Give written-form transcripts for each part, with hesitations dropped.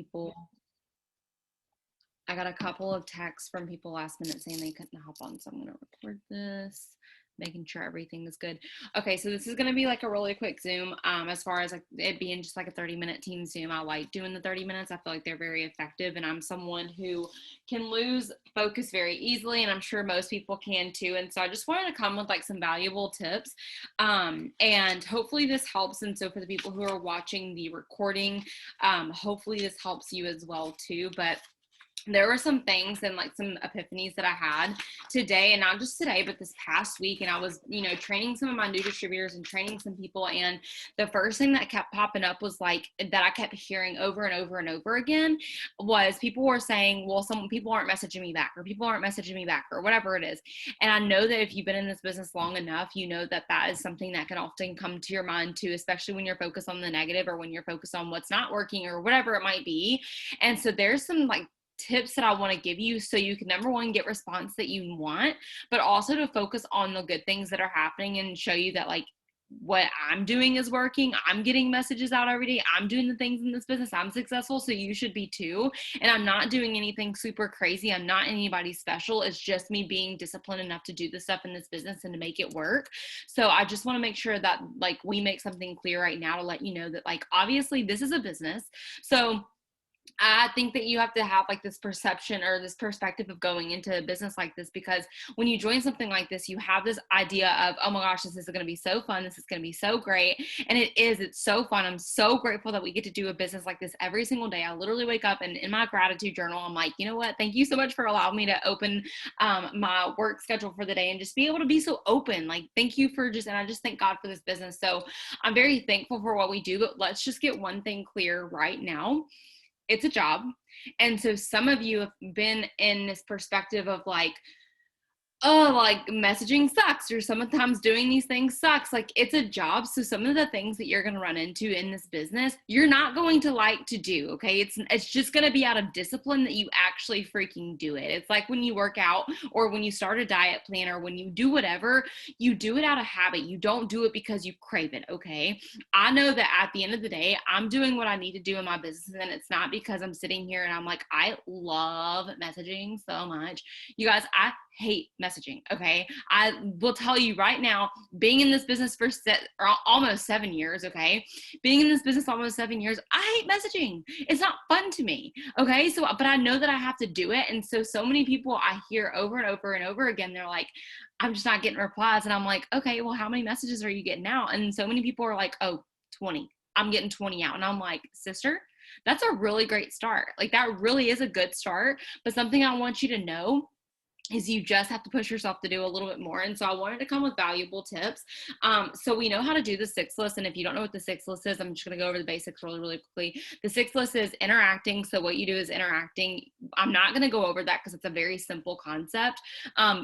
people. I got a couple of texts from people last minute saying they couldn't hop on, so I'm going to record this, making sure everything is good. Okay, so this is going to be like a really quick Zoom. As far as like it being just like a 30-minute team Zoom, I like doing the 30 minutes. I feel like they're very effective, and I'm someone who can lose focus very easily, and I'm sure most people can too. And so I just wanted to come with like some valuable tips, and hopefully this helps. And so for the people who are watching the recording, hopefully this helps you as well too. But there were some things and like some epiphanies that I had today, and not just today, but this past week. And I was, training some of my new distributors and training some people. And the first thing that kept popping up was like that I kept hearing over and over and over again was people were saying, well, some people aren't messaging me back, or people aren't messaging me back, or whatever it is. And I know that if you've been in this business long enough, you know that that is something that can often come to your mind too, especially when you're focused on the negative or when you're focused on what's not working or whatever it might be. And so there's some like tips that I want to give you so you can, number one, get response that you want, but also to focus on the good things that are happening and show you that like what I'm doing is working. I'm getting messages out every day. I'm doing the things in this business. I'm successful, so you should be too. And I'm not doing anything super crazy. I'm not anybody special. It's just me being disciplined enough to do the stuff in this business and to make it work. So I just want to make sure that like we make something clear right now to let you know that like obviously this is a business. So I think that you have to have like this perception or this perspective of going into a business like this, because when you join something like this, you have this idea of, oh my gosh, this is going to be so fun. This is going to be so great. And it is, it's so fun. I'm so grateful that we get to do a business like this every single day. I literally wake up and in my gratitude journal, I'm like, you know what? Thank you so much for allowing me to open my work schedule for the day and just be able to be so open. Like, thank you for and I just thank God for this business. So I'm very thankful for what we do, but let's just get one thing clear right now. It's a job. And so some of you have been in this perspective of like, oh, like messaging sucks, or sometimes doing these things sucks. Like it's a job. So some of the things that you're going to run into in this business, you're not going to like to do. Okay. It's just going to be out of discipline that you actually freaking do it. It's like when you work out or when you start a diet plan or when you do whatever, you do it out of habit. You don't do it because you crave it. Okay. I know that at the end of the day, I'm doing what I need to do in my business. And it's not because I'm sitting here and I'm like, I love messaging so much. You guys, I hate messaging. Okay. I will tell you right now, being in this business for almost 7 years. Okay. Being in this business almost 7 years, I hate messaging. It's not fun to me. Okay. So, but I know that I have to do it. And so many people I hear over and over and over again, they're like, I'm just not getting replies. And I'm like, okay, well, how many messages are you getting out? And so many people are like, oh, 20. I'm getting 20 out. And I'm like, sister, that's a really great start. Like that really is a good start. But something I want you to know is you just have to push yourself to do a little bit more. And so I wanted to come with valuable tips. So we know how to do the 6 list. And if you don't know what the 6 list is, I'm just going to go over the basics really, really quickly. The 6 list is interacting. So what you do is interacting. I'm not going to go over that because it's a very simple concept.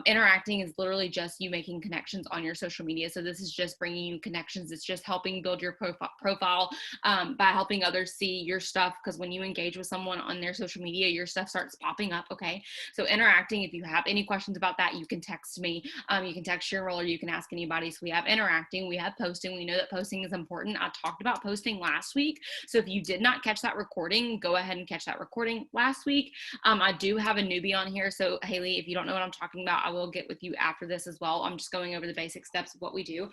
Interacting is literally just you making connections on your social media. So this is just bringing you connections. It's just helping build your profile by helping others see your stuff. Because when you engage with someone on their social media, your stuff starts popping up. Okay. So interacting, if you have any questions about that, you can text me. You can text Cheryl, or you can ask anybody. So we have interacting, we have posting. We know that posting is important. I talked about posting last week. So if you did not catch that recording, go ahead and catch that recording last week. I do have a newbie on here. So Haley, if you don't know what I'm talking about, I will get with you after this as well. I'm just going over the basic steps of what we do.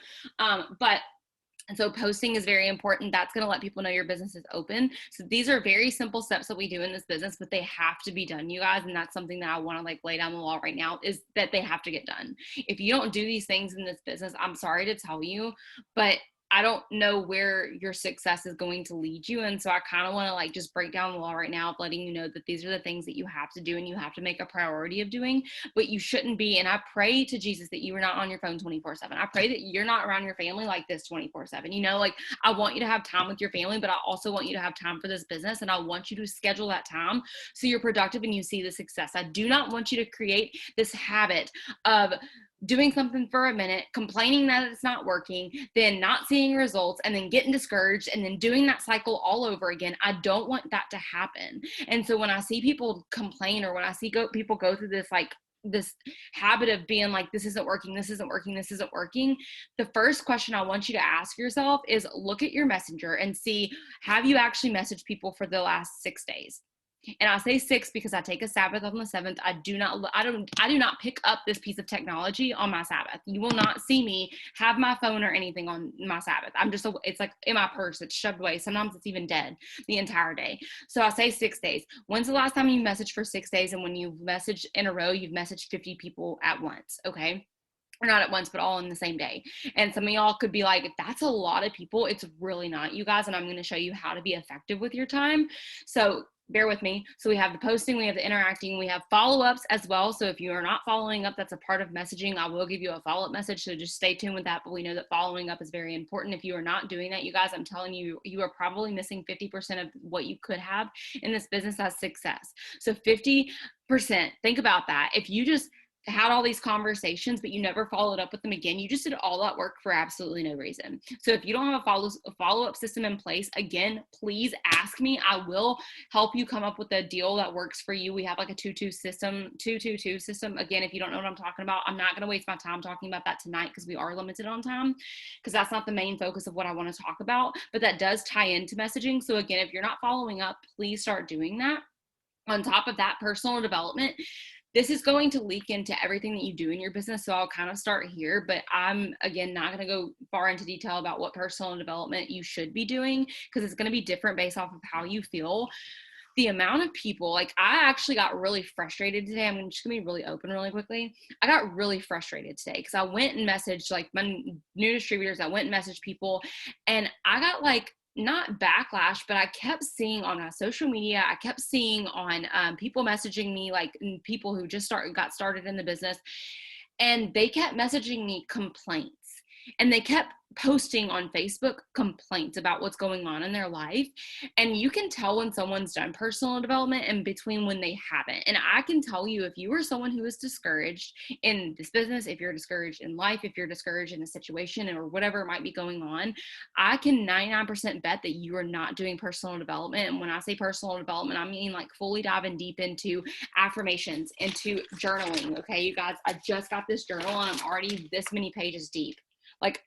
And so posting is very important. That's going to let people know your business is open. So these are very simple steps that we do in this business, but they have to be done, you guys. And that's something that I want to like lay down the law right now, is that they have to get done. If you don't do these things in this business, I'm sorry to tell you, but I don't know where your success is going to lead you. And so I kind of want to like just break down the law right now of letting you know that these are the things that you have to do and you have to make a priority of doing, but you shouldn't be. And I pray to Jesus that you are not on your phone 24/7. I pray that you're not around your family like this 24/7. You know, like I want you to have time with your family, but I also want you to have time for this business. And I want you to schedule that time so you're productive and you see the success. I do not want you to create this habit of doing something for a minute, complaining that it's not working, then not seeing results, and then getting discouraged, and then doing that cycle all over again. I don't want that to happen. And so when I see people complain, or when I see people go through this like this habit of being like, this isn't working, the first question I want you to ask yourself is look at your messenger and see, have you actually messaged people for the last 6 days? And I say 6 because I take a Sabbath on the 7th. I do not pick up this piece of technology on my Sabbath. You will not see me have my phone or anything on my Sabbath. It's like in my purse. It's shoved away. Sometimes it's even dead the entire day. So I say 6 days. When's the last time you messaged for 6 days? And when you've messaged in a row, you've messaged 50 people at once. Okay. Or not at once, but all in the same day. And some of y'all could be like, that's a lot of people. It's really not, you guys. And I'm going to show you how to be effective with your time. So bear with me. So we have the posting, we have the interacting, we have follow-ups as well. So if you are not following up, that's a part of messaging. I will give you a follow-up message. So just stay tuned with that. But we know that following up is very important. If you are not doing that, you guys, I'm telling you, you are probably missing 50% of what you could have in this business as success. So 50%, think about that. If you just had all these conversations, but you never followed up with them again, you just did all that work for absolutely no reason. So if you don't have a follow-up system in place, again, please ask me. I will help you come up with a deal that works for you. We have like a 2-2 system, 2-2-2 system. Again, if you don't know what I'm talking about, I'm not going to waste my time talking about that tonight because we are limited on time, because that's not the main focus of what I want to talk about, but that does tie into messaging. So again, if you're not following up, please start doing that. On top of that, personal development, this is going to leak into everything that you do in your business. So I'll kind of start here, but I'm, again, not going to go far into detail about what personal development you should be doing, because it's going to be different based off of how you feel. The amount of people, like, I actually got really frustrated today. I'm just going to be really open really quickly. I got really frustrated today because I went and messaged like my new distributors. I went and messaged people, and I got like, not backlash, but I kept seeing on my social media, I kept seeing on people messaging me, like people who just got started in the business, and they kept messaging me complaints, and they kept posting on Facebook complaints about what's going on in their life. And you can tell when someone's done personal development and between when they haven't. And I can tell you, if you are someone who is discouraged in this business, if you're discouraged in life, if you're discouraged in a situation or whatever might be going on, I can 99% bet that you are not doing personal development. And when I say personal development, I mean like fully diving deep into affirmations, into journaling. Okay, you guys, I just got this journal and I'm already this many pages deep.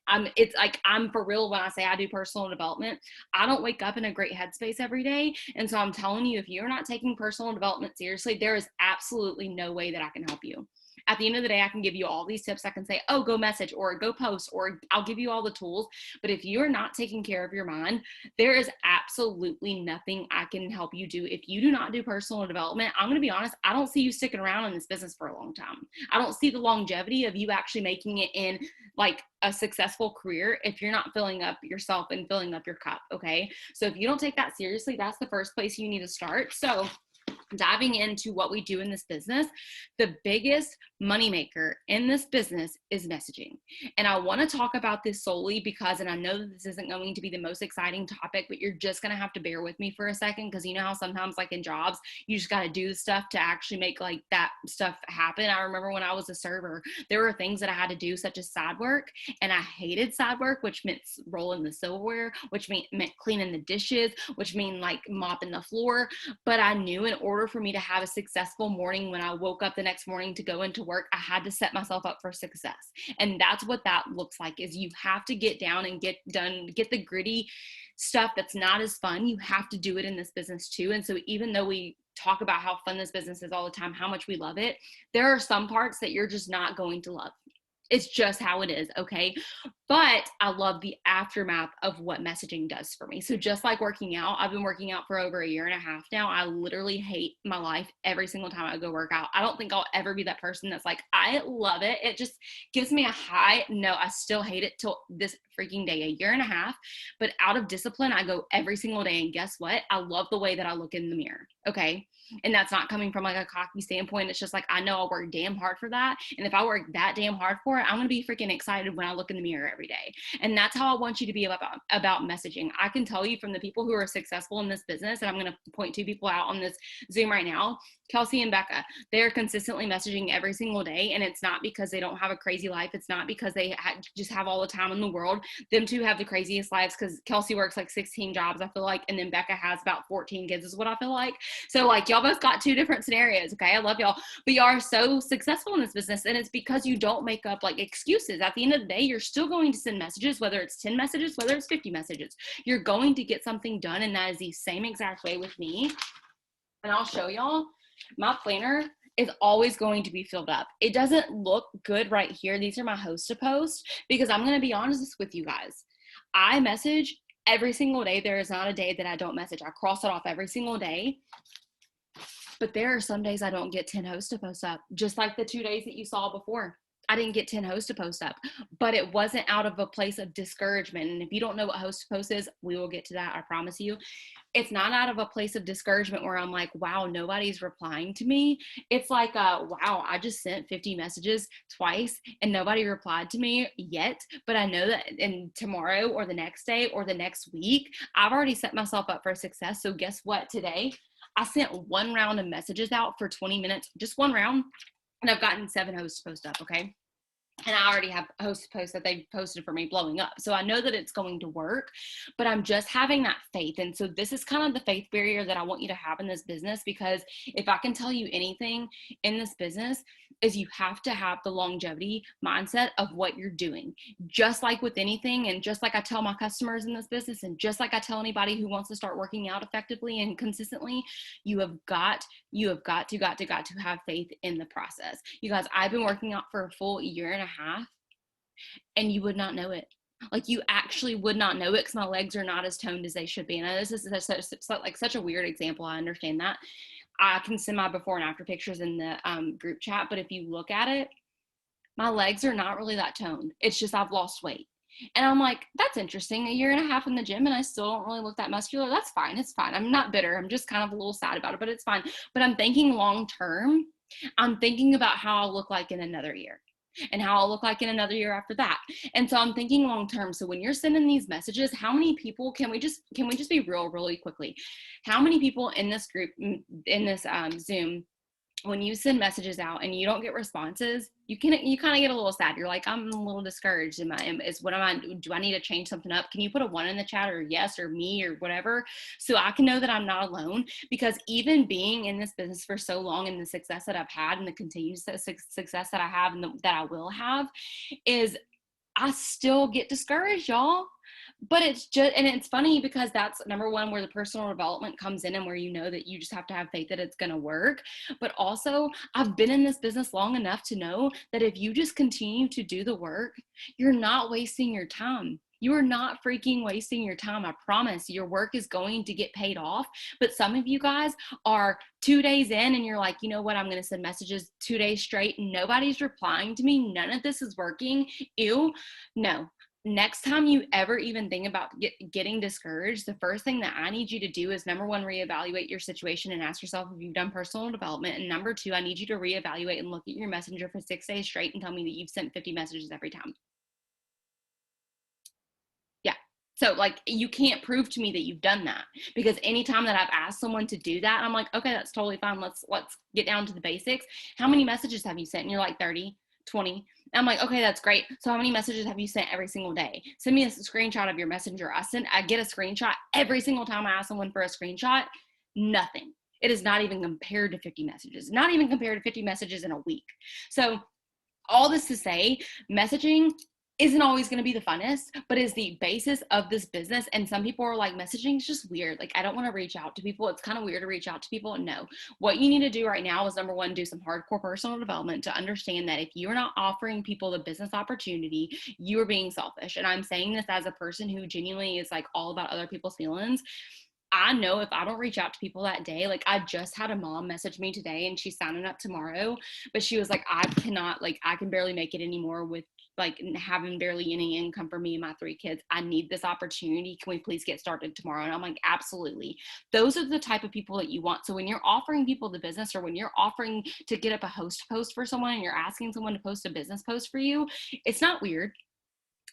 I'm for real when I say I do personal development. I don't wake up in a great headspace every day. And so I'm telling you, if you're not taking personal development seriously, there is absolutely no way that I can help you. At the end of the day, I can give you all these tips. I can say, oh, go message or go post, or I'll give you all the tools. But if you are not taking care of your mind, there is absolutely nothing I can help you do. If you do not do personal development, I'm going to be honest, I don't see you sticking around in this business for a long time. I don't see the longevity of you actually making it in like a successful career if you're not filling up yourself and filling up your cup. Okay. So if you don't take that seriously, that's the first place you need to start. So diving into what we do in this business, the biggest moneymaker in this business is messaging. And I want to talk about this solely because, and I know that this isn't going to be the most exciting topic, but you're just going to have to bear with me for a second, because you know how sometimes like in jobs, you just got to do the stuff to actually make like that stuff happen. I remember when I was a server, there were things that I had to do such as side work, and I hated side work, which meant rolling the silverware, which meant cleaning the dishes, which meant like mopping the floor. But I knew in order for me to have a successful morning when I woke up the next morning to go into work, I had to set myself up for success. And that's what that looks like, is you have to get down and get done, get the gritty stuff that's not as fun. You have to do it in this business too. And so even though we talk about how fun this business is all the time, how much we love it, there are some parts that you're just not going to love. It's just how it is, okay? But I love the aftermath of what messaging does for me. So just like working out, I've been working out for over 1.5 years now. I literally hate my life every single time I go work out. I don't think I'll ever be that person that's like, I love it. It just gives me a high. No, I still hate it till this freaking day, 1.5 years. But out of discipline, I go every single day. And guess what? I love the way that I look in the mirror, okay? And that's not coming from like a cocky standpoint. It's just like, I know I'll work damn hard for that. And if I work that damn hard for it, I'm going to be freaking excited when I look in the mirror every day. And that's how I want you to be about messaging. I can tell you from the people who are successful in this business, and I'm going to point 2 people out on this Zoom right now, Kelsey and Becca. They're consistently messaging every single day. And it's not because they don't have a crazy life. It's not because they just have all the time in the world. Them two have the craziest lives because Kelsey works like 16 jobs, I feel like, and then Becca has about 14 kids is what I feel like. So like y'all both got two different scenarios, okay? I love y'all, but y'all are so successful in this business, and it's because you don't make up like excuses. At the end of the day, you're still going to send messages, whether it's 10 messages, whether it's 50 messages. You're going to get something done, and that is the same exact way with me. And I'll show y'all. My planner is always going to be filled up. It doesn't look good right here. These are my host to post, because I'm going to be honest with you guys. I message every single day. There is not a day that I don't message. I cross it off every single day. But there are some days I don't get 10 hosts to post up, just like the 2 days that you saw before. I didn't get 10 hosts to post up, but it wasn't out of a place of discouragement. And if you don't know what host to post is, we will get to that, I promise you. It's not out of a place of discouragement where I'm like, wow, nobody's replying to me. It's like, wow, I just sent 50 messages twice and nobody replied to me yet. But I know that in tomorrow or the next day or the next week, I've already set myself up for success. So guess what? Today, I sent one round of messages out for 20 minutes, just one round. And I've gotten 7 hosts to post up, okay? And I already have host posts that they've posted for me blowing up. So I know that it's going to work, but I'm just having that faith. And so this is kind of the faith barrier that I want you to have in this business, because if I can tell you anything in this business is you have to have the longevity mindset of what you're doing. Just like with anything, and just like I tell my customers in this business, and just like I tell anybody who wants to start working out effectively and consistently, you have got to have faith in the process. You guys, I've been working out for a full year and a half, and you would not know it. Like, you actually would not know it, because my legs are not as toned as they should be. And this is such a weird example. I understand that. I can send my before and after pictures in the group chat, but if you look at it, my legs are not really that toned. It's just I've lost weight. And I'm like, that's interesting. A year and a half in the gym and I still don't really look that muscular. That's fine. It's fine. I'm not bitter. I'm just kind of a little sad about it, but it's fine. But I'm thinking long term. I'm thinking about how I'll look like in another year, and how I'll look like in another year after that. And so I'm thinking long term. So when you're sending these messages, how many people, can we just be real really quickly? How many people in this group, in this Zoom, when you send messages out and you don't get responses, you kind of get a little sad. You're like, I'm a little discouraged. Do I need to change something up? Can you put a 1 in the chat, or yes, or me, or whatever, so I can know that I'm not alone? Because even being in this business for so long, and the success that I've had and the continued success that I have and that I will have, is I still get discouraged, y'all. But it's just, and it's funny because that's number one, where the personal development comes in, and where you know that you just have to have faith that it's going to work. But also, I've been in this business long enough to know that if you just continue to do the work, you're not wasting your time. You are not freaking wasting your time. I promise. Your work is going to get paid off. But some of you guys are 2 days in and you're like, you know what? I'm going to send messages 2 days straight and nobody's replying to me. None of this is working. Ew. No. Next time you ever even think about getting discouraged, the first thing that I need you to do is, number one, reevaluate your situation and ask yourself if you've done personal development. And number two, I need you to reevaluate and look at your messenger for 6 days straight and tell me that you've sent 50 messages every time. Yeah. So like, you can't prove to me that you've done that, because anytime that I've asked someone to do that, I'm like, okay, that's totally fine. Let's get down to the basics. How many messages have you sent? And you're like 30, 20. I'm like, okay, that's great. So how many messages have you sent every single day? Send me a screenshot of your messenger. I get a screenshot every single time I ask someone for a screenshot. Nothing. It is not even compared to 50 messages, not even compared to 50 messages in a week. So all this to say, messaging isn't always going to be the funnest, but is the basis of this business. And some people are like, messaging is just weird. Like, I don't want to reach out to people. It's kind of weird to reach out to people. No, what you need to do right now is, number one, do some hardcore personal development to understand that if you're not offering people the business opportunity, you are being selfish. And I'm saying this as a person who genuinely is like all about other people's feelings. I know if I don't reach out to people that day, like I just had a mom message me today and she's signing up tomorrow, but she was like, I can barely make it anymore with like having barely any income for me and my 3 kids. I need this opportunity. Can we please get started tomorrow? And I'm like, absolutely. Those are the type of people that you want. So when you're offering people the business, or when you're offering to get up a host post for someone and you're asking someone to post a business post for you, it's not weird.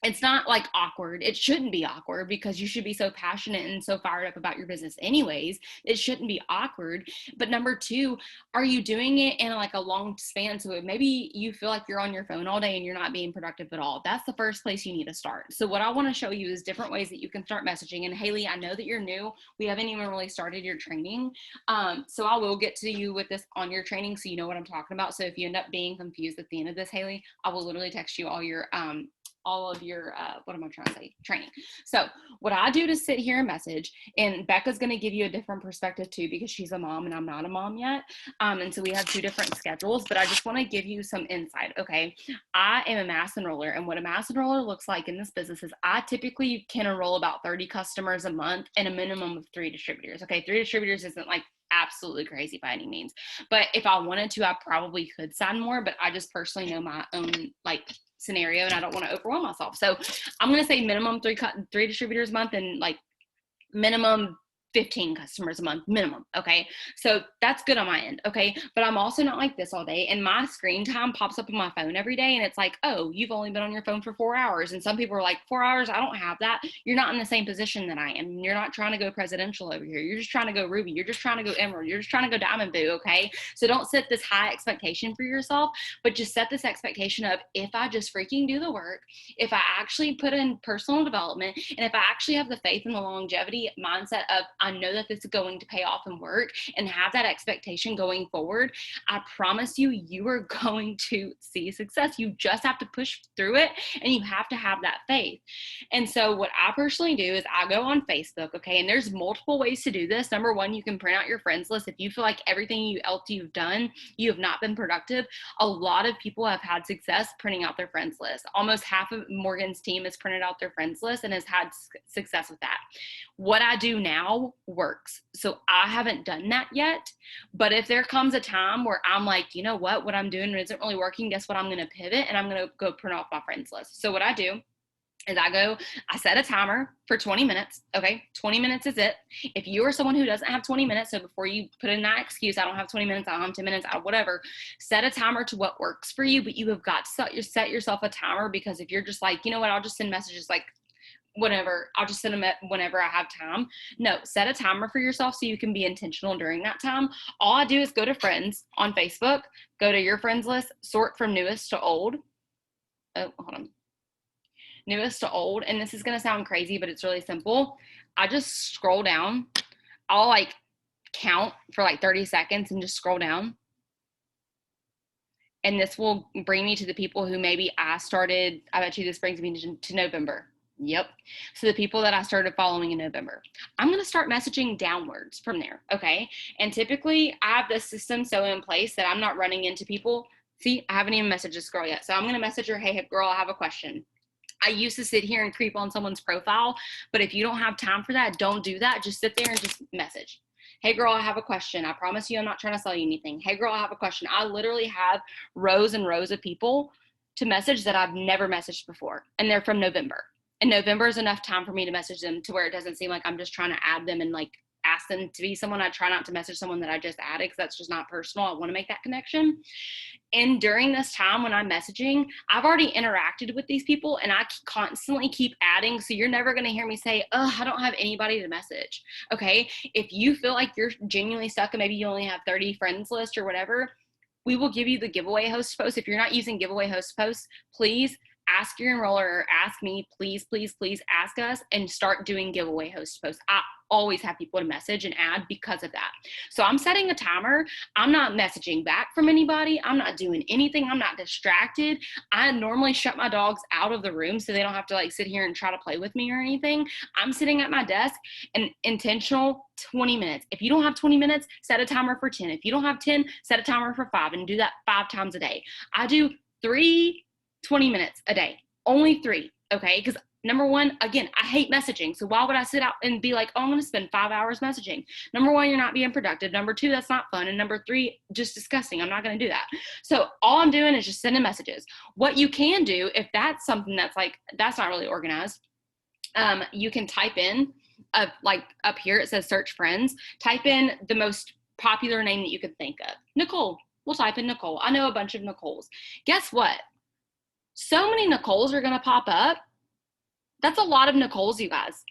it's not like awkward. It shouldn't be awkward because you should be so passionate and so fired up about your business anyways. It shouldn't be awkward. But number two, are you doing it in like a long span? So maybe you feel like you're on your phone all day and you're not being productive at all. That's the first place you need to start. So what I want to show you is different ways that you can start messaging. And Haley, I know that you're new. We haven't even really started your training. So I will get to you with this on your training so you know what I'm talking about. So if you end up being confused at the end of this, Haley, I will literally text you all of your, what am I trying to say? Training. So what I do to sit here and message, and Becca's going to give you a different perspective too, because she's a mom and I'm not a mom yet. And so we have two different schedules, but I just want to give you some insight. Okay. I am a mass enroller, and what a mass enroller looks like in this business is I typically can enroll about 30 customers a month and a minimum of 3 distributors. Okay. 3 distributors isn't like absolutely crazy by any means, but if I wanted to, I probably could sign more, but I just personally know my own like scenario and I don't want to overwhelm myself. So I'm going to say minimum 3 distributors a month and like minimum 15 customers a month minimum. Okay. So that's good on my end. Okay. But I'm also not like this all day. And my screen time pops up on my phone every day. And it's like, oh, you've only been on your phone for 4 hours. And some people are like, 4 hours? I don't have that. You're not in the same position that I am. You're not trying to go presidential over here. You're just trying to go Ruby. You're just trying to go Emerald. You're just trying to go Diamond Boo. Okay. So don't set this high expectation for yourself, but just set this expectation of, if I just freaking do the work, if I actually put in personal development, and if I actually have the faith and the longevity mindset of, I know that this is going to pay off and work, and have that expectation going forward, I promise you, you are going to see success. You just have to push through it, and you have to have that faith. And so what I personally do is I go on Facebook, okay, and there's multiple ways to do this. Number one, you can print out your friends list. If you feel like everything else you've done, you have not been productive, a lot of people have had success printing out their friends list. Almost half of Morgan's team has printed out their friends list and has had success with that. What I do now works. So I haven't done that yet, but if there comes a time where I'm like, you know what I'm doing isn't really working, guess what? I'm going to pivot and I'm going to go print off my friends list. So what I do is I set a timer for 20 minutes. Okay. 20 minutes is it. If you are someone who doesn't have 20 minutes, so before you put in that excuse, I don't have 20 minutes, I don't have 10 minutes, whatever, set a timer to what works for you, but you have got to set yourself a timer, because if you're just like, you know what, I'll just send messages like whenever, I'll just send them whenever I have time. No, set a timer for yourself so you can be intentional during that time. All I do is go to friends on Facebook, go to your friends list, sort from newest to old. Oh, hold on. Newest to old. And this is going to sound crazy, but it's really simple. I just scroll down. I'll like count for like 30 seconds and just scroll down. And this will bring me to the people who maybe I bet you this brings me to November. Yep. So the people that I started following in November, I'm going to start messaging downwards from there. Okay. And typically I have this system so in place that I'm not running into people. See, I haven't even messaged this girl yet. So I'm going to message her. Hey, girl, I have a question. I used to sit here and creep on someone's profile, but if you don't have time for that, don't do that. Just sit there and just message. Hey girl, I have a question. I promise you I'm not trying to sell you anything. Hey girl, I have a question. I literally have rows and rows of people to message that I've never messaged before, and they're from November. And November is enough time for me to message them to where it doesn't seem like I'm just trying to add them and like ask them to be someone. I try not to message someone that I just added, because that's just not personal. I want to make that connection. And during this time when I'm messaging, I've already interacted with these people, and I constantly keep adding. So you're never going to hear me say, oh, I don't have anybody to message. Okay. If you feel like you're genuinely stuck and maybe you only have 30 friends list or whatever, we will give you the giveaway host post. If you're not using giveaway host posts, please ask your enroller or ask me, please ask us and start doing giveaway host posts. I always have people to message and add because of that. So I'm setting a timer. I'm not messaging back from anybody. I'm not doing anything. I'm not distracted. I normally shut my dogs out of the room so they don't have to like sit here and try to play with me or anything. I'm sitting at my desk and intentional 20 minutes. If you don't have 20 minutes, set a timer for 10. If you don't have 10, set a timer for 5 and do that 5 times a day. I do 20 minutes a day, only 3. Okay. Because number one, again, I hate messaging. So why would I sit out and be like, oh, I'm going to spend 5 hours messaging? Number one, you're not being productive. Number 2, that's not fun. And number 3, just disgusting. I'm not going to do that. So all I'm doing is just sending messages. What you can do, if that's something that's like, that's not really organized, you can type in, like up here, it says search friends, type in the most popular name that you could think of. Nicole. We'll type in Nicole. I know a bunch of Nicoles. Guess what? So many Nicoles are going to pop up That's a lot of Nicole's, you guys.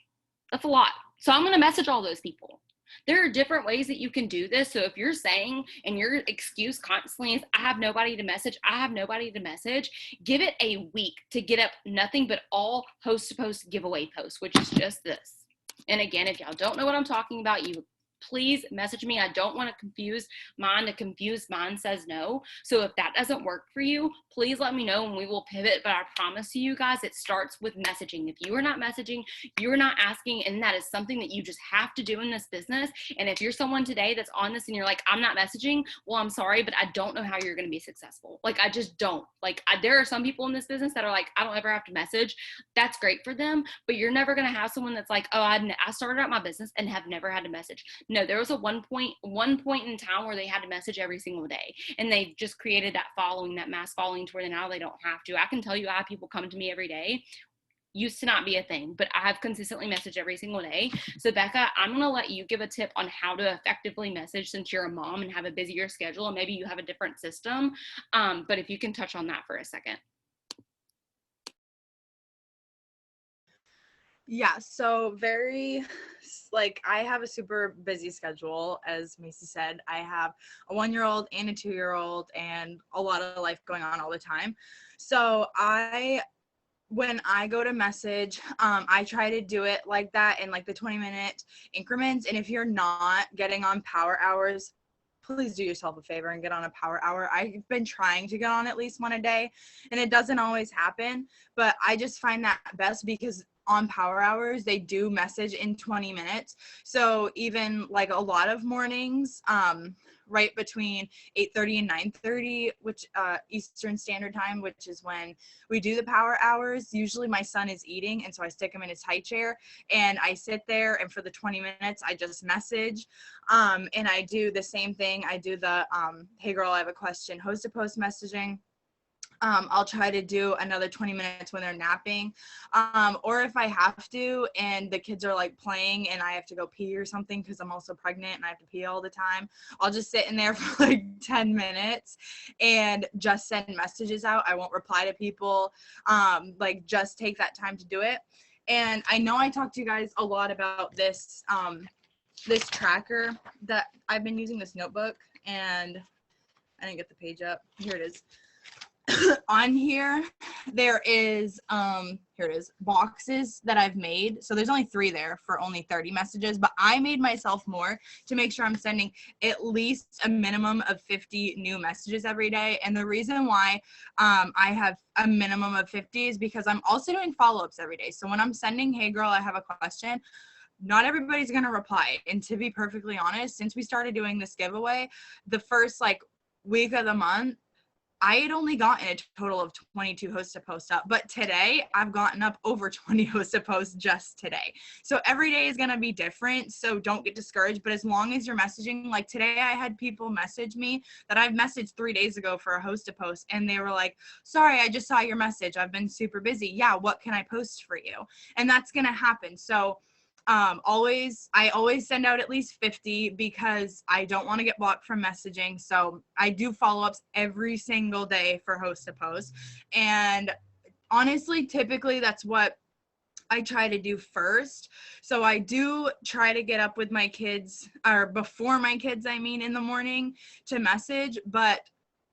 That's a lot. So I'm going to message all those people. There are different ways that you can do this. So if you're saying, and your excuse constantly is, I have nobody to message, I have nobody to message, give it a week to get up nothing but all host to post giveaway posts, which is just this. And again, if y'all don't know what I'm talking about, you please message me. I don't want to confuse mine. The confused mind says no. So if that doesn't work for you, please let me know and we will pivot. But I promise you guys, it starts with messaging. If you are not messaging, you're not asking, and that is something that you just have to do in this business. And if you're someone today that's on this and you're like, I'm not messaging, well, I'm sorry, but I don't know how you're going to be successful. Like, I just don't. Like, there are some people in this business that are like, I don't ever have to message. That's great for them, but you're never going to have someone that's like, oh, I started out my business and have never had to message. No, there was a one point in time where they had to message every single day, and they just created that following, that mass following, to where now they don't have to. I can tell you, I have people come to me every day. Used to not be a thing, but I have consistently messaged every single day. So Becca, I'm going to let you give a tip on how to effectively message, since you're a mom and have a busier schedule, and maybe you have a different system. But if you can touch on that for a second. Yeah, so I have a super busy schedule, as Macy said. I have a 1-year-old and a 2-year-old and a lot of life going on all the time. So when I go to message, I try to do it like that in like the 20-minute increments. And if you're not getting on power hours, please do yourself a favor and get on a power hour. I've been trying to get on at least one a day, and it doesn't always happen, but I just find that best because on power hours, they do message in 20 minutes. So even like a lot of mornings, right between 8:30 and 9:30, which Eastern Standard Time, which is when we do the power hours. Usually my son is eating, and so I stick him in his high chair and I sit there, and for the 20 minutes I just message, and I do the same thing. I do the hey girl, I have a question, host to post messaging. I'll try to do another 20 minutes when they're napping. Or if I have to and the kids are like playing and I have to go pee or something, because I'm also pregnant and I have to pee all the time, I'll just sit in there for like 10 minutes and just send messages out. I won't reply to people. Just take that time to do it. And I know I talked to you guys a lot about this, this tracker that I've been using, this notebook, and I didn't get the page up. Here it is. On here there is here it is, boxes that I've made. So there's only 3 there for only 30 messages, but I made myself more to make sure I'm sending at least a minimum of 50 new messages every day. And the reason why I have a minimum of 50 is because I'm also doing follow-ups every day. So when I'm sending, hey girl, I have a question, not everybody's going to reply. And to be perfectly honest, since we started doing this giveaway, the first week of the month, I had only gotten a total of 22 host to post up, but today I've gotten up over 20 host to post just today. So every day is going to be different. So don't get discouraged. But as long as you're messaging, like today I had people message me that I've messaged 3 days ago for a host to post. And they were like, sorry, I just saw your message. I've been super busy. Yeah. What can I post for you? And that's going to happen. So I always send out at least 50 because I don't want to get blocked from messaging. So I do follow-ups every single day for host to post. And honestly, typically that's what I try to do first. So I do try to get up with my kids, or before my kids, in the morning to message. But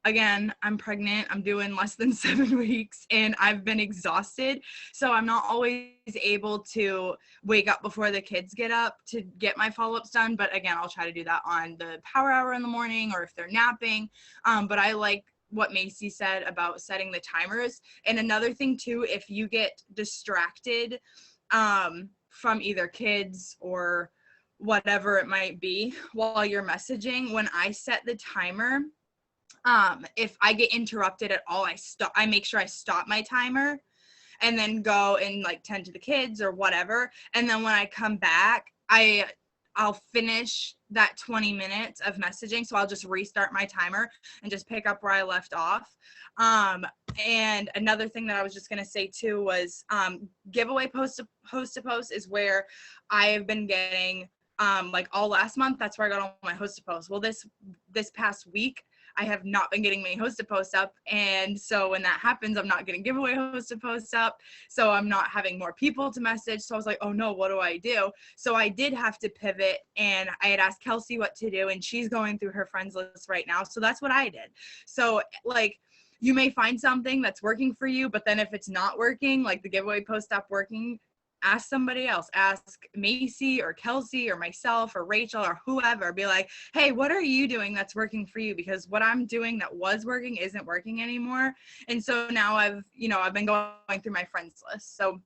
again, I'm pregnant. I'm doing less than 7 weeks and I've been exhausted. So I'm not always able to wake up before the kids get up to get my follow-ups done. But again, I'll try to do that on the power hour in the morning or if they're napping. But I like what Macy said about setting the timers. And another thing too, if you get distracted from either kids or whatever it might be while you're messaging, when I set the timer, if I get interrupted at all, I make sure I stop my timer and then go and tend to the kids or whatever. And then when I come back, I'll finish that 20 minutes of messaging. So I'll just restart my timer and just pick up where I left off. And another thing that I was just going to say too was giveaway host to post is where I have been getting all last month. That's where I got all my host to post. Well, this past week, I have not been getting many host to post up. And so when that happens, I'm not getting giveaway host to post up. So I'm not having more people to message. So I was like, oh no, what do I do? So I did have to pivot, and I had asked Kelsey what to do, and she's going through her friends list right now. So that's what I did. So like, you may find something that's working for you, but then if it's not working, like the giveaway post stopped working, ask somebody else. Ask Macy or Kelsey or myself or Rachel or whoever. Be like, hey, what are you doing that's working for you? Because what I'm doing that was working isn't working anymore. And so now I've been going through my friends list. So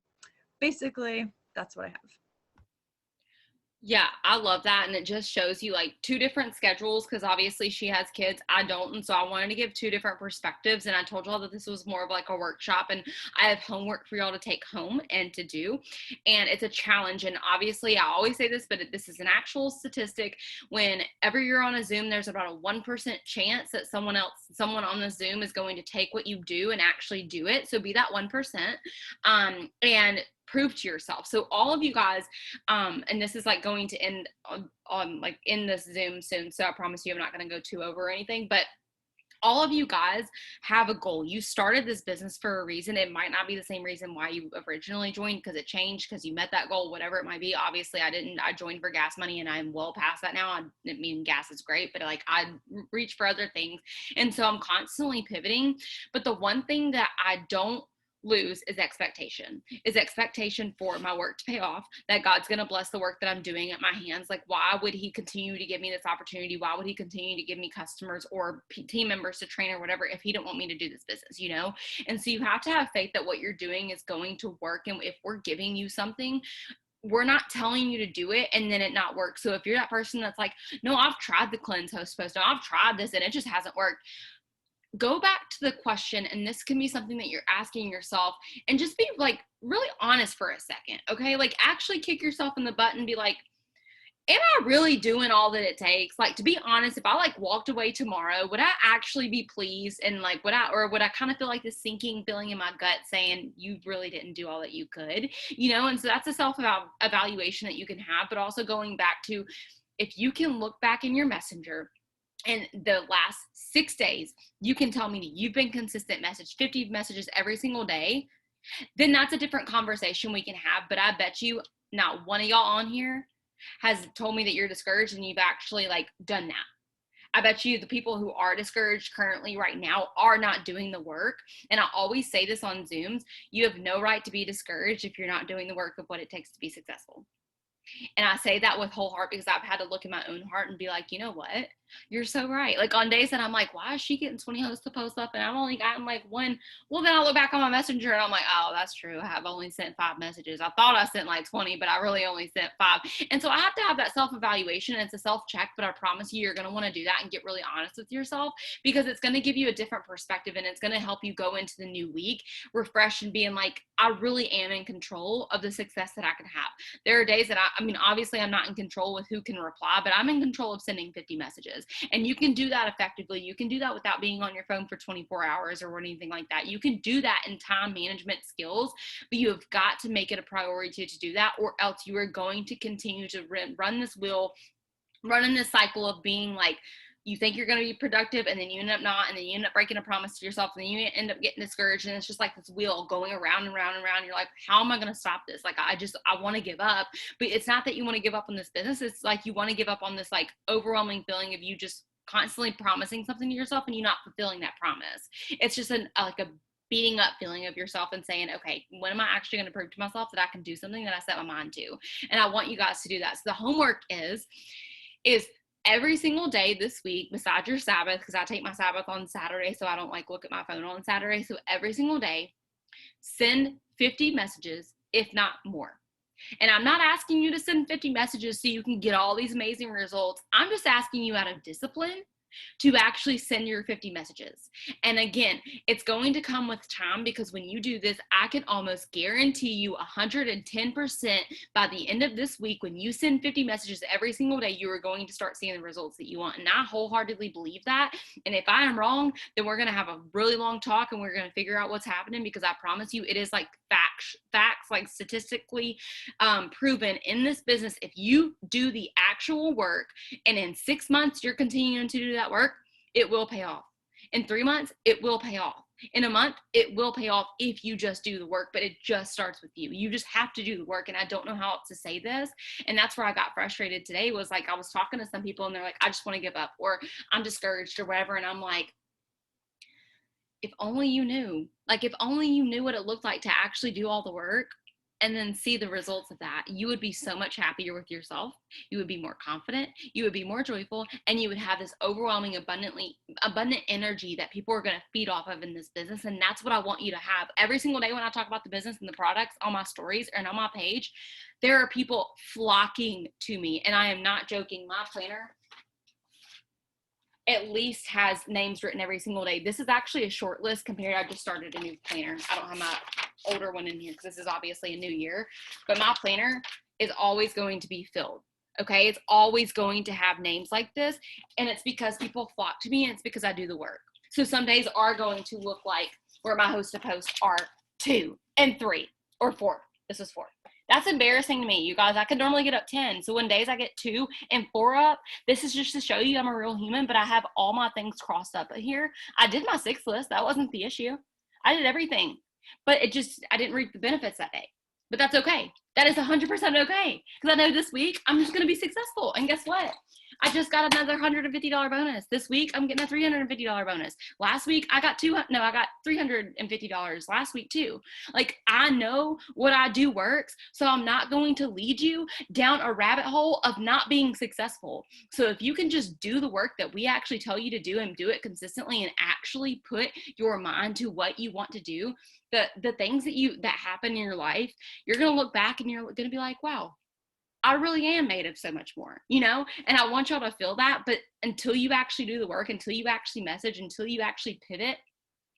basically that's what I have. Yeah, I love that. And it just shows you like two different schedules, because obviously she has kids, I don't. And so I wanted to give two different perspectives. And I told y'all that this was more of like a workshop, and I have homework for y'all to take home and to do. And it's a challenge. And obviously, I always say this, but this is an actual statistic. Whenever you're on a Zoom, there's about a 1% chance that someone on the Zoom is going to take what you do and actually do it. So be that 1%. And prove to yourself. So all of you guys, and this is like going to end on like in this Zoom soon, so I promise you I'm not going to go too over or anything, but all of you guys have a goal. You started this business for a reason. It might not be the same reason why you originally joined, because it changed, because you met that goal, whatever it might be. Obviously I didn't. I joined for gas money, and I'm well past that now. I mean, gas is great, but like I reach for other things. And so I'm constantly pivoting. But the one thing that I don't lose is expectation for my work to pay off, that God's going to bless the work that I'm doing at my hands. Like, why would he continue to give me this opportunity? Why would he continue to give me customers or team members to train or whatever if he didn't want me to do this business, you know? And so you have to have faith that what you're doing is going to work. And if we're giving you something, we're not telling you to do it and then it not work. So if you're that person that's like, no, I've tried the cleanse host post, no, I've tried this and it just hasn't worked, go back to the question, and this can be something that you're asking yourself, and just be like really honest for a second, okay? Like, actually kick yourself in the butt and be like, am I really doing all that it takes? Like, to be honest, if I like walked away tomorrow, would I actually be pleased? And like, would I kind of feel like this sinking feeling in my gut saying you really didn't do all that you could, you know? And so that's a self-evaluation that you can have. But also going back to, if you can look back in your messenger and the last 6 days, you can tell me that you've been consistent, message 50 messages every single day, then that's a different conversation we can have. But I bet you not one of y'all on here has told me that you're discouraged and you've actually like done that. I bet you the people who are discouraged currently right now are not doing the work. And I always say this on Zooms, you have no right to be discouraged if you're not doing the work of what it takes to be successful. And I say that with whole heart, because I've had to look in my own heart and be like, you know what? You're so right. Like on days that I'm like, why is she getting 20 hosts to post up and I've only gotten like one? Well, then I look back on my messenger and I'm like, oh, that's true. I have only sent 5 messages. I thought I sent like 20, but I really only sent 5. And so I have to have that self-evaluation. It's a self-check, but I promise you're going to want to do that and get really honest with yourself, because it's going to give you a different perspective, and it's going to help you go into the new week refreshed and being like, I really am in control of the success that I can have. There are days that I mean, obviously I'm not in control with who can reply, but I'm in control of sending 50 messages. And you can do that effectively. You can do that without being on your phone for 24 hours or anything like that. You can do that in time management skills, but you have got to make it a priority to do that, or else you are going to continue to run this wheel, run in this cycle of being like, you think you're going to be productive and then you end up not, and then you end up breaking a promise to yourself, and then you end up getting discouraged, and it's just like this wheel going around and around and around. You're like, how am I going to stop this? Like, I want to give up. But it's not that you want to give up on this business. It's like you want to give up on this like overwhelming feeling of you just constantly promising something to yourself and you not fulfilling that promise. It's just like a beating up feeling of yourself and saying, okay, when am I actually going to prove to myself that I can do something that I set my mind to? And I want you guys to do that. So the homework is every single day this week, besides your Sabbath, because I take my Sabbath on Saturday, so I don't like look at my phone on Saturday. So every single day, send 50 messages, if not more. And I'm not asking you to send 50 messages so you can get all these amazing results. I'm just asking you out of discipline to actually send your 50 messages. And again, it's going to come with time, because when you do this, I can almost guarantee you 110% by the end of this week, when you send 50 messages every single day, you are going to start seeing the results that you want. And I wholeheartedly believe that. And if I am wrong, then we're going to have a really long talk and we're going to figure out what's happening, because I promise you, it is like facts, like statistically proven in this business. If you do the actual work and in 6 months you're continuing to do that work, it will pay off. In 3 months, it will pay off. In a month, it will pay off if you just do the work, but it just starts with you. You just have to do the work. And I don't know how else to say this. And that's where I got frustrated today, was like, I was talking to some people and they're like, I just want to give up, or I'm discouraged or whatever. And I'm like, if only you knew, like, if only you knew what it looked like to actually do all the work and then see the results of that, you would be so much happier with yourself. You would be more confident, you would be more joyful, and you would have this overwhelming, abundant energy that people are going to feed off of in this business. And that's what I want you to have every single day. When I talk about the business and the products on my stories and on my page, there are people flocking to me, and I am not joking. My planner at least has names written every single day. This is actually a short list compared. I just started a new planner. I don't have my older one in here because this is obviously a new year, but my planner is always going to be filled. Okay. It's always going to have names like this. And it's because people flock to me, and it's because I do the work. So some days are going to look like where my host to post are 2 and 3 or 4. This is 4. That's embarrassing to me, you guys. I could normally get up 10. So when days I get 2 and 4 up, this is just to show you I'm a real human, but I have all my things crossed up here. I did my 6 list. That wasn't the issue. I did everything, but I didn't reap the benefits that day. But that's okay. That is 100% okay. Because I know this week I'm just going to be successful. And guess what? I just got another $150 bonus. This week I'm getting a $350 bonus. Last week I got $350 last week too. Like, I know what I do works, so I'm not going to lead you down a rabbit hole of not being successful. So if you can just do the work that we actually tell you to do and do it consistently and actually put your mind to what you want to do, the things that happen in your life, you're going to look back and you're going to be like, wow, I really am made of so much more, and I want y'all to feel that. But until you actually do the work, until you actually message, until you actually pivot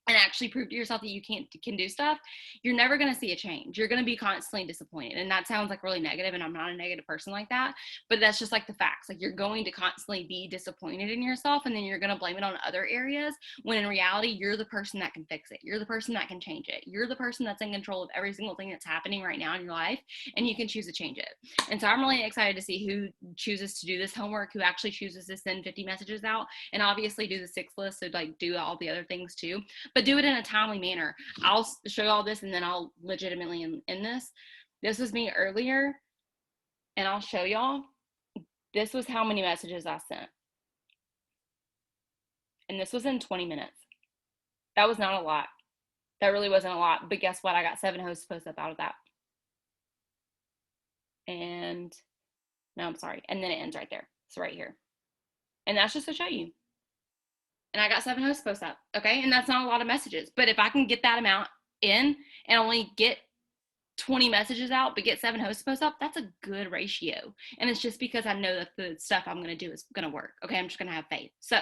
and actually prove to yourself that you can do stuff, you're never going to see a change. You're going to be constantly disappointed. And that sounds like really negative, and I'm not a negative person like that, but that's just like the facts. Like, you're going to constantly be disappointed in yourself, and then you're going to blame it on other areas, when in reality, you're the person that can fix it. You're the person that can change it. You're the person that's in control of every single thing that's happening right now in your life, and you can choose to change it. And so I'm really excited to see who chooses to do this homework, who actually chooses to send 50 messages out, and obviously do the 6 list. So like, do all the other things too, but do it in a timely manner. I'll show you all this, and then I'll legitimately end this. This was me earlier, and I'll show y'all. This was how many messages I sent. And this was in 20 minutes. That was not a lot. That really wasn't a lot. But guess what? I got 7 host posts up out of that. And no, I'm sorry. And then it ends right there. It's right here. And that's just to show you. And I got 7 host posts up, okay? And that's not a lot of messages. But if I can get that amount in and only get 20 messages out, but get 7 host posts up, that's a good ratio. And it's just because I know that the stuff I'm going to do is going to work, okay? I'm just going to have faith. So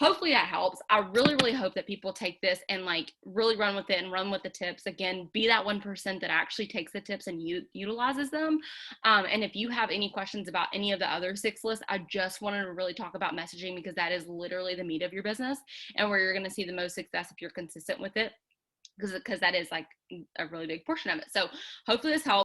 hopefully that helps. I really, really hope that people take this and like really run with it and run with the tips. Again, be that 1% that actually takes the tips and utilizes them. And if you have any questions about any of the other 6 lists, I just wanted to really talk about messaging, because that is literally the meat of your business and where you're going to see the most success if you're consistent with it, because that is like a really big portion of it. So hopefully this helps.